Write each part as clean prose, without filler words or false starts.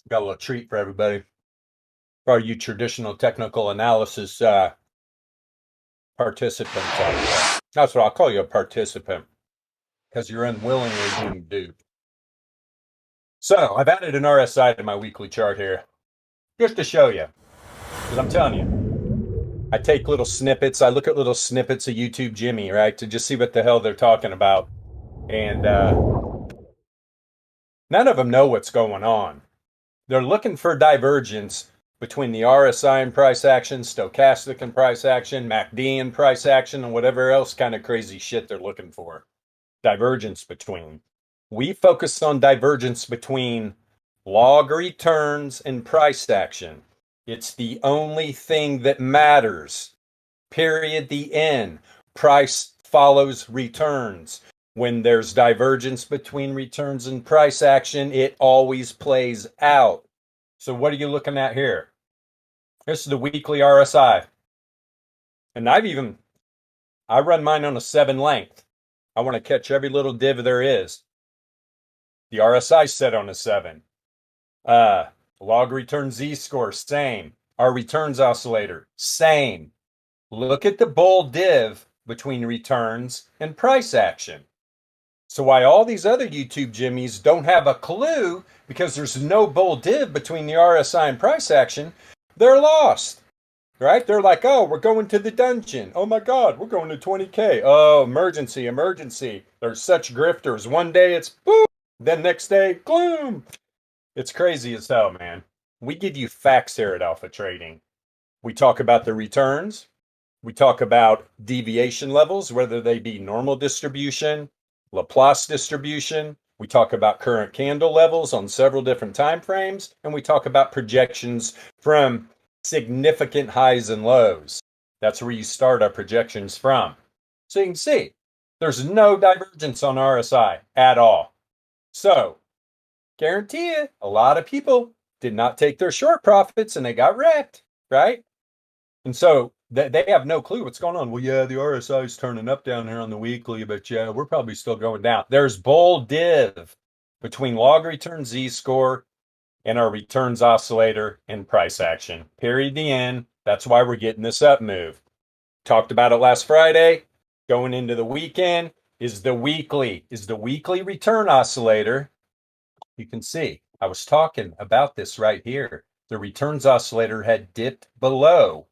Got a little treat for everybody. For you traditional technical analysis participants out there. That's what I'll call you, a participant, because you're unwillingly being duped. So I've added an RSI to my weekly chart here, just to show you. Because I'm telling you, I take little snippets. I look at little snippets of YouTube Jimmy, right, to just see what the hell they're talking about. And none of them know what's going on. They're looking for divergence between the RSI and price action, stochastic and price action, MACD and price action, and whatever else kind of crazy shit they're looking for. Divergence between. We focus on divergence between log returns and price action. It's the only thing that matters. Period. The end. Price follows returns. When there's divergence between returns and price action, it always plays out. So what are you looking at here? This is the weekly RSI. And I run mine on a 7 length. I want to catch every little div there is. The RSI set on a 7. Log return Z-score, same. Our returns oscillator, same. Look at the bull div between returns and price action. So why all these other YouTube Jimmies don't have a clue, because there's no bull div between the RSI and price action, they're lost, right? They're like, oh, we're going to the dungeon. Oh my God, we're going to 20K. Oh, emergency, emergency. They're such grifters. One day it's boom, then next day, gloom. It's crazy as hell, man. We give you facts here at Alpha Trading. We talk about the returns. We talk about deviation levels, whether they be normal distribution, Laplace distribution. We talk about current candle levels on several different time frames, and we talk about projections from significant highs and lows. That's where you start our projections from. So you can see there's no divergence on RSI at all. So guarantee you, a lot of people did not take their short profits and they got wrecked, right? And so they have no clue what's going on. Well, yeah, the RSI is turning up down here on the weekly, but yeah, we're probably still going down. There's bull div between log return Z-score and our returns oscillator and price action. Period. The end. That's why we're getting this up move. Talked about it last Friday. Going into the weekend is the weekly return oscillator. You can see I was talking about this right here. The returns oscillator had dipped below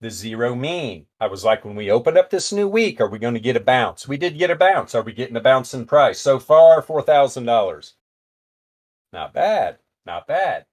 the zero mean. I was like, when we open up this new week, are we going to get a bounce? We did get a bounce. Are we getting a bounce in price? So far, $4,000. Not bad. Not bad.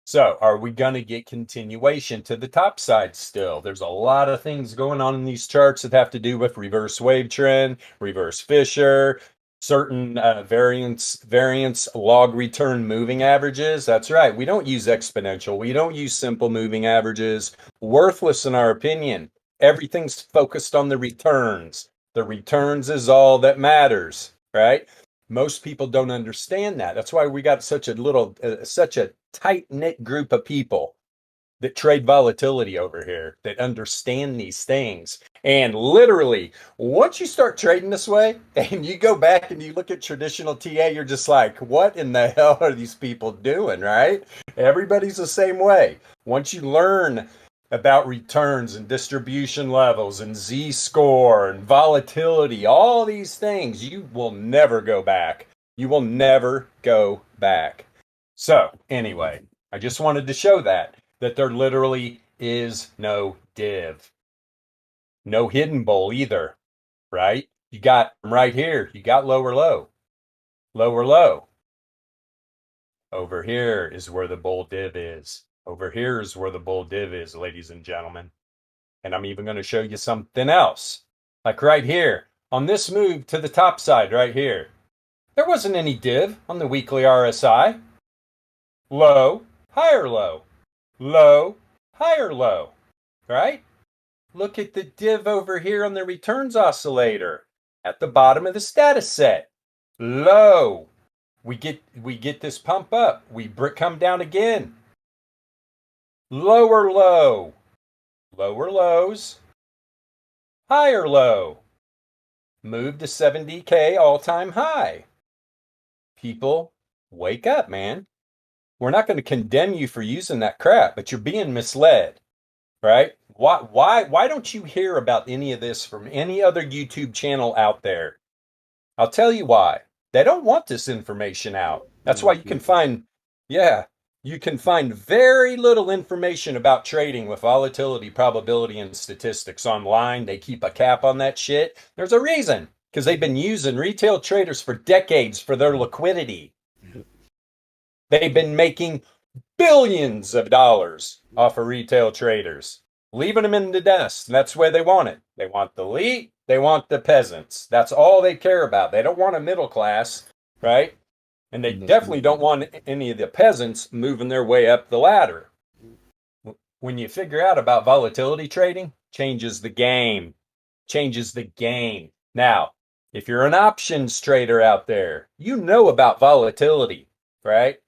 So are we going to get continuation to the top side still? There's a lot of things going on in these charts that have to do with reverse wave trend, reverse Fisher, certain variance log return moving averages. That's right. We don't use exponential. We don't use simple moving averages. Worthless in our opinion. Everything's focused on the returns. The returns is all that matters, right? Most people don't understand that. That's why we got such a tight-knit group of people that trade volatility over here, that understand these things. And literally, once you start trading this way and you go back and you look at traditional TA, you're just like, what in the hell are these people doing, right? Everybody's the same way. Once you learn about returns and distribution levels and Z-score and volatility, all these things, you will never go back. You will never go back. So anyway, I just wanted to show that there literally is no div. No hidden bowl either, right? You got right here, you got lower low. Lower low. Over here is where the bull div is. Over here is where the bull div is, ladies and gentlemen. And I'm even going to show you something else. Like right here, on this move to the top side right here, there wasn't any div on the weekly RSI. Low, higher low. Low, higher low, right? Look at the div over here on the returns oscillator at the bottom of the status set. Low. We get this pump up. We come down again. Lower low. Lower lows. Higher low. Move to 70K all-time high. People, wake up, man. We're not going to condemn you for using that crap, but you're being misled, right? Why don't you hear about any of this from any other YouTube channel out there? I'll tell you why. They don't want this information out. That's why you can find, yeah, you can find very little information about trading with volatility, probability, and statistics online. They keep a cap on that shit. There's a reason, because they've been using retail traders for decades for their liquidity. They've been making billions of dollars off of retail traders, leaving them in the dust. And that's where they want it. They want the elite. They want the peasants. That's all they care about. They don't want a middle class, right? And they definitely don't want any of the peasants moving their way up the ladder. When you figure out about volatility trading, changes the game. Changes the game. Now, if you're an options trader out there, you know about volatility, right?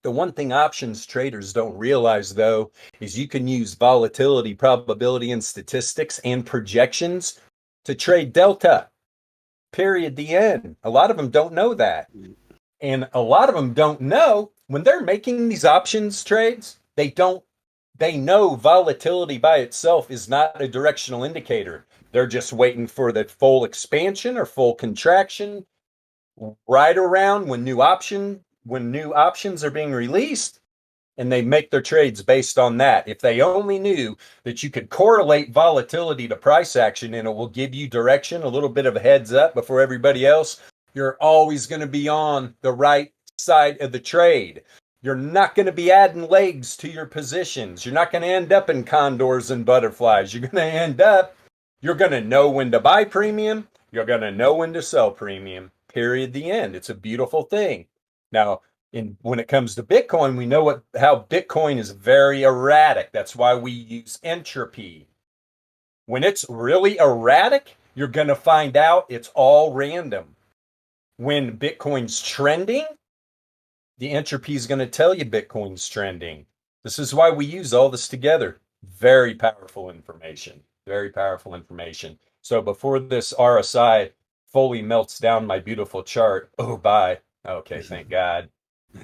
The one thing options traders don't realize, though, is you can use volatility, probability, and statistics and projections to trade delta, period, the end. A lot of them don't know that. And a lot of them don't know when they're making these options trades, they know volatility by itself is not a directional indicator. They're just waiting for the full expansion or full contraction right around when new options are being released, and they make their trades based on that. If they only knew that you could correlate volatility to price action and it will give you direction, a little bit of a heads up before everybody else, you're always going to be on the right side of the trade. You're not going to be adding legs to your positions. You're not going to end up in condors and butterflies. You're going to know when to buy premium. You're going to know when to sell premium. Period. The end. It's a beautiful thing. Now, when it comes to Bitcoin, we know how Bitcoin is very erratic. That's why we use entropy. When it's really erratic, you're going to find out it's all random. When Bitcoin's trending, the entropy is going to tell you Bitcoin's trending. This is why we use all this together. Very powerful information. Very powerful information. So before this RSI fully melts down my beautiful chart, oh, bye. Okay, thank God.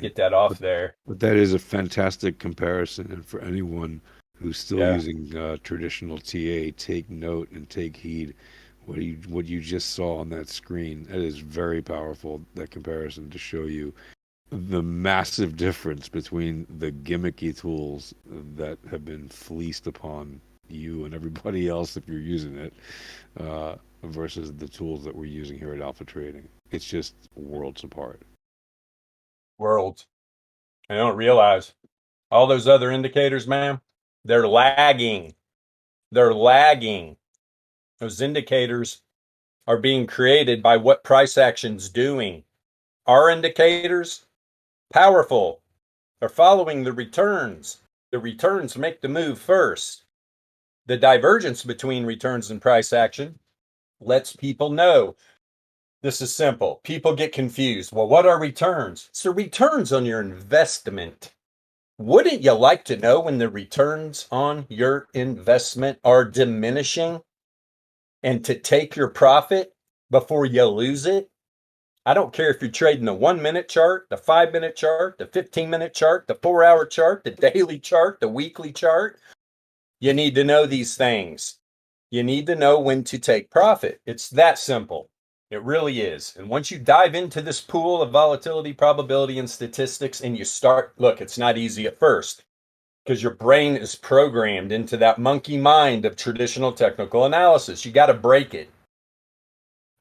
Get that off there. But that is a fantastic comparison. And for anyone who's still using traditional TA, take note and take heed. What you just saw on that screen, that is very powerful, that comparison, to show you the massive difference between the gimmicky tools that have been fleeced upon you and everybody else if you're using it, versus the tools that we're using here at Alpha Trading. It's just worlds apart. Worlds. I don't realize all those other indicators, man, they're lagging. They're lagging. Those indicators are being created by what price action's doing. Our indicators, powerful. They're following the returns. The returns make the move first. The divergence between returns and price action lets people know. This is simple. People get confused. Well, what are returns? It's the returns on your investment. Wouldn't you like to know when the returns on your investment are diminishing and to take your profit before you lose it? I don't care if you're trading the 1 minute chart, the 5 minute chart, the 15-minute chart, the 4-hour chart, the daily chart, the weekly chart. You need to know these things. You need to know when to take profit. It's that simple. It really is. And once you dive into this pool of volatility, probability, and statistics, and you start, look, it's not easy at first because your brain is programmed into that monkey mind of traditional technical analysis. You got to break it.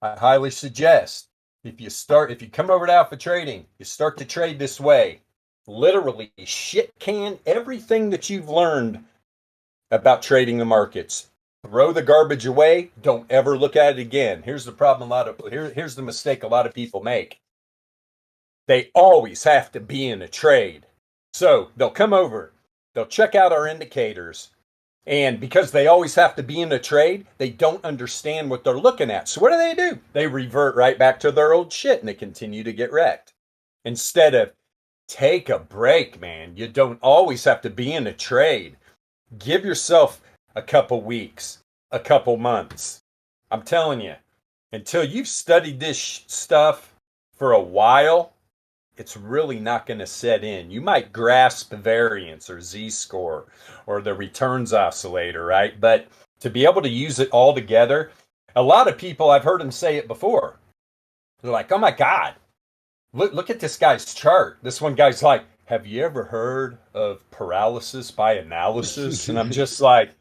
I highly suggest if you come over to Alpha Trading, you start to trade this way, literally shit can everything that you've learned about trading the markets. Throw the garbage away. Don't ever look at it again. Here's the problem. Here's the mistake a lot of people make. They always have to be in a trade. So they'll come over, they'll check out our indicators, and because they always have to be in a trade, they don't understand what they're looking at. So what do? They revert right back to their old shit and they continue to get wrecked. Instead of take a break, man. You don't always have to be in a trade. Give yourself a couple weeks, a couple months. I'm telling you, until you've studied this stuff for a while it's really not going to set in. You might grasp variance or z-score or the returns oscillator, right? But to be able to use it all together, a lot of people, I've heard them say it before. They're like, oh my God, look at this guy's chart. This one guy's like, have you ever heard of paralysis by analysis? And I'm just like,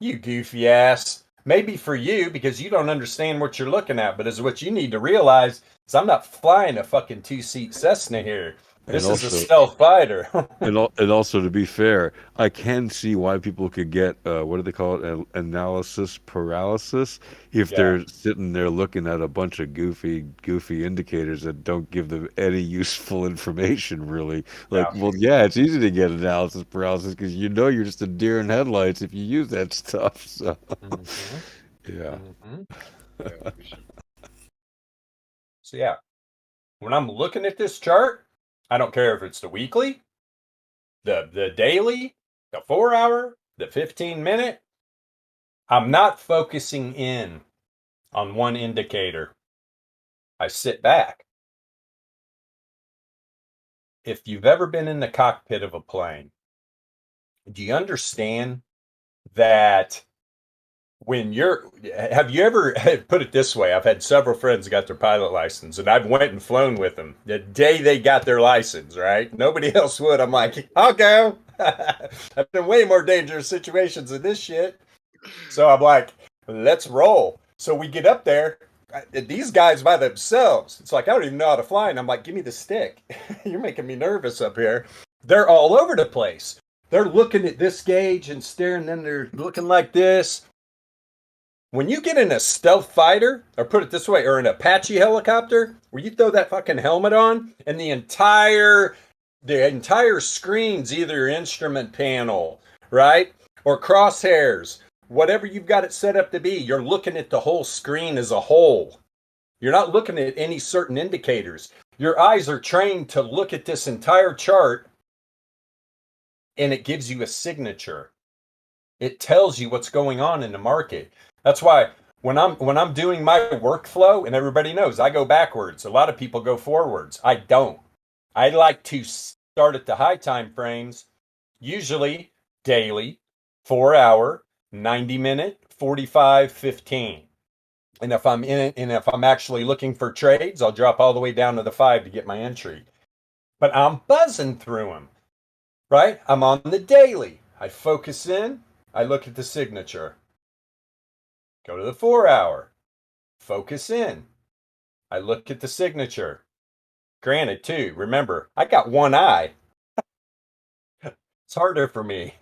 you goofy ass. Maybe for you because you don't understand what you're looking at, but is what you need to realize is I'm not flying a fucking 2-seat Cessna here. This is a stealth fighter. and also, to be fair, I can see why people could get what do they call it, analysis paralysis, if they're sitting there looking at a bunch of goofy indicators that don't give them any useful information. Really, like, well, yeah, it's easy to get analysis paralysis because you're just a deer in headlights if you use that stuff. So, yeah. So yeah, when I'm looking at this chart, I don't care if it's the weekly, the daily, the 4-hour, the 15-minute. I'm not focusing in on one indicator. I sit back. If you've ever been in the cockpit of a plane, do you understand that have you ever, put it this way, I've had several friends who got their pilot license and I've went and flown with them the day they got their license, right? Nobody else would. I'm like, I'll go. I've been in way more dangerous situations than this shit. So I'm like, let's roll. So we get up there, these guys by themselves, it's like, I don't even know how to fly. And I'm like, give me the stick. You're making me nervous up here. They're all over the place. They're looking at this gauge and staring, then they're looking like this. When you get in a stealth fighter, or put it this way, or an Apache helicopter, where you throw that fucking helmet on, and the entire screen's either your instrument panel, right? Or crosshairs, whatever you've got it set up to be, you're looking at the whole screen as a whole. You're not looking at any certain indicators. Your eyes are trained to look at this entire chart, and it gives you a signature. It tells you what's going on in the market. That's why when I'm doing my workflow, and everybody knows I go backwards. A lot of people go forwards. I don't. I like to start at the high time frames, usually daily, 4-hour, 90-minute, 45, 15. And if I'm in it, and if I'm actually looking for trades, I'll drop all the way down to the 5 to get my entry. But I'm buzzing through them, right? I'm on the daily. I focus in. I look at the signature. Go to the 4-hour. Focus in. I look at the signature. Granted, too, remember, I got one eye. It's harder for me.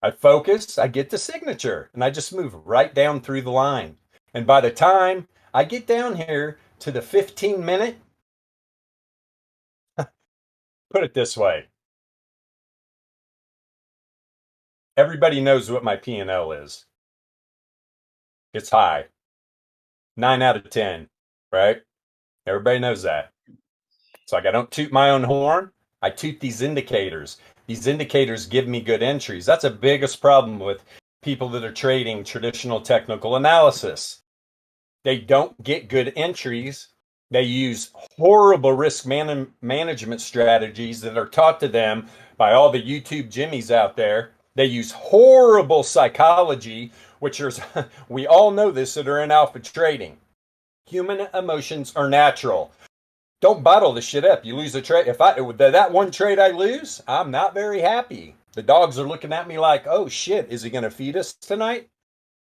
I focus, I get the signature, and I just move right down through the line. And by the time I get down here to the 15-minute, put it this way. Everybody knows what my P&L is. It's high. 9 out of 10, right? Everybody knows that. It's like I don't toot my own horn. I toot these indicators. These indicators give me good entries. That's the biggest problem with people that are trading traditional technical analysis. They don't get good entries. They use horrible risk management strategies that are taught to them by all the YouTube jimmies out there. They use horrible psychology, which is, we all know this that are in alpha trading. Human emotions are natural. Don't bottle the shit up. You lose a trade. If that one trade I lose, I'm not very happy. The dogs are looking at me like, oh shit, is he going to feed us tonight?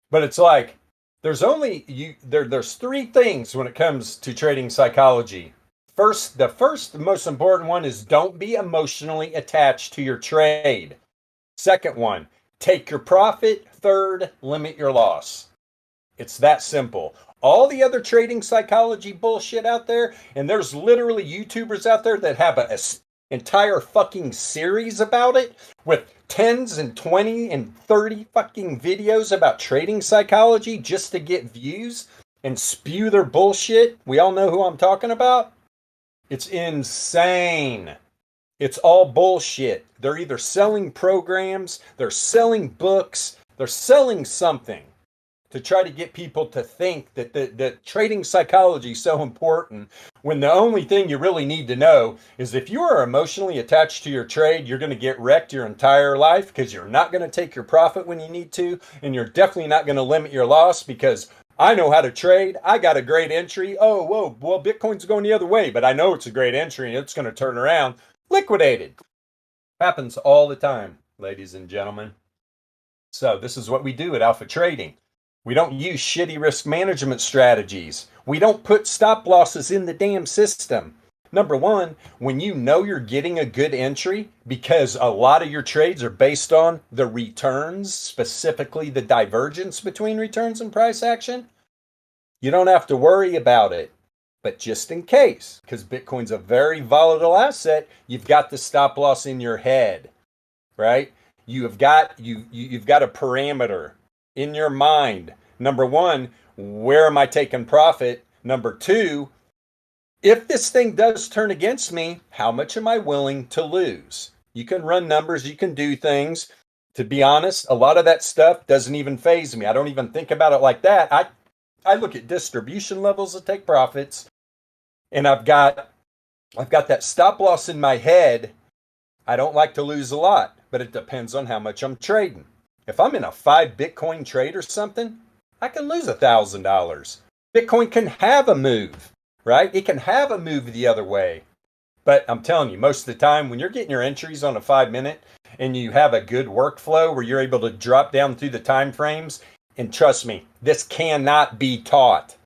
But it's like, there's 3 things when it comes to trading psychology. The first most important one is don't be emotionally attached to your trade. Second one, take your profit. Third, limit your loss. It's that simple. All the other trading psychology bullshit out there, and there's literally YouTubers out there that have an entire fucking series about it with 10s and 20 and 30 fucking videos about trading psychology just to get views and spew their bullshit. We all know who I'm talking about. It's insane. It's all bullshit. They're either selling programs, they're selling books, they're selling something. to try to get people to think that the trading psychology is so important, when the only thing you really need to know is if you are emotionally attached to your trade, you're going to get wrecked your entire life because you're not going to take your profit when you need to, and you're definitely not going to limit your loss because I know how to trade. I got a great entry. Oh, whoa, well, Bitcoin's going the other way, but I know it's a great entry and it's going to turn around. Liquidated. Happens all the time, ladies and gentlemen. So this is what we do at Alpha Trading. We don't use shitty risk management strategies. We don't put stop losses in the damn system. Number one, when you know you're getting a good entry, because a lot of your trades are based on the returns, specifically the divergence between returns and price action, you don't have to worry about it. But just in case, because Bitcoin's a very volatile asset, you've got the stop loss in your head, right? You've got a parameter in your mind. Number one, where am I taking profit? Number two, if this thing does turn against me, how much am I willing to lose? You can run numbers, you can do things. To be honest, a lot of that stuff doesn't even faze me. I don't even think about it like that. I look at distribution levels to take profits, and I've got that stop loss in my head. I don't like to lose a lot, but it depends on how much I'm trading. If I'm in a 5 Bitcoin trade or something, I can lose $1,000. Bitcoin can have a move, right? It can have a move the other way. But I'm telling you, most of the time when you're getting your entries on a 5-minute and you have a good workflow where you're able to drop down through the time frames, and trust me, this cannot be taught.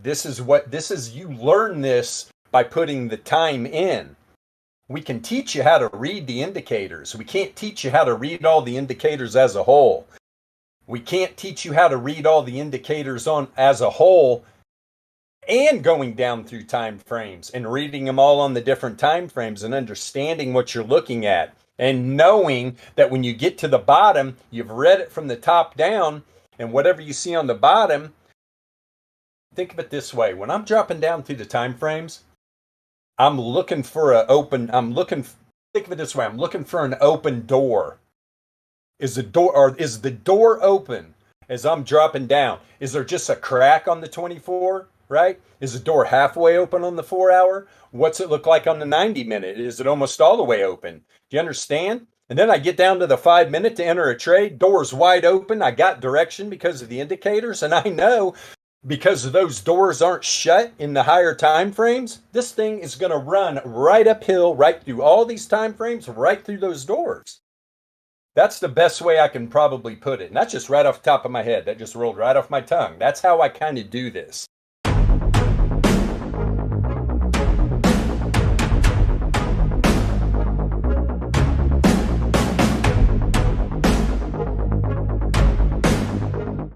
You learn this by putting the time in. We can teach you how to read the indicators. We can't teach you how to read all the indicators as a whole. We can't teach you how to read all the indicators as a whole and going down through time frames and reading them all on the different time frames and understanding what you're looking at and knowing that when you get to the bottom, you've read it from the top down, and whatever you see on the bottom, think of it this way. When I'm dropping down through the time frames, I'm looking for think of it this way. I'm looking for an open door. Is the door open as I'm dropping down? Is there just a crack on the 24, right? Is the door halfway open on the 4-hour? What's it look like on the 90-minute? Is it almost all the way open? Do you understand? And then I get down to the 5-minute to enter a trade. Door's wide open. I got direction because of the indicators, and I know because those doors aren't shut in the higher time frames, this thing is going to run right uphill, right through all these time frames, right through those doors. That's the best way I can probably put it. And that's just right off the top of my head. That just rolled right off my tongue. That's how I kind of do this.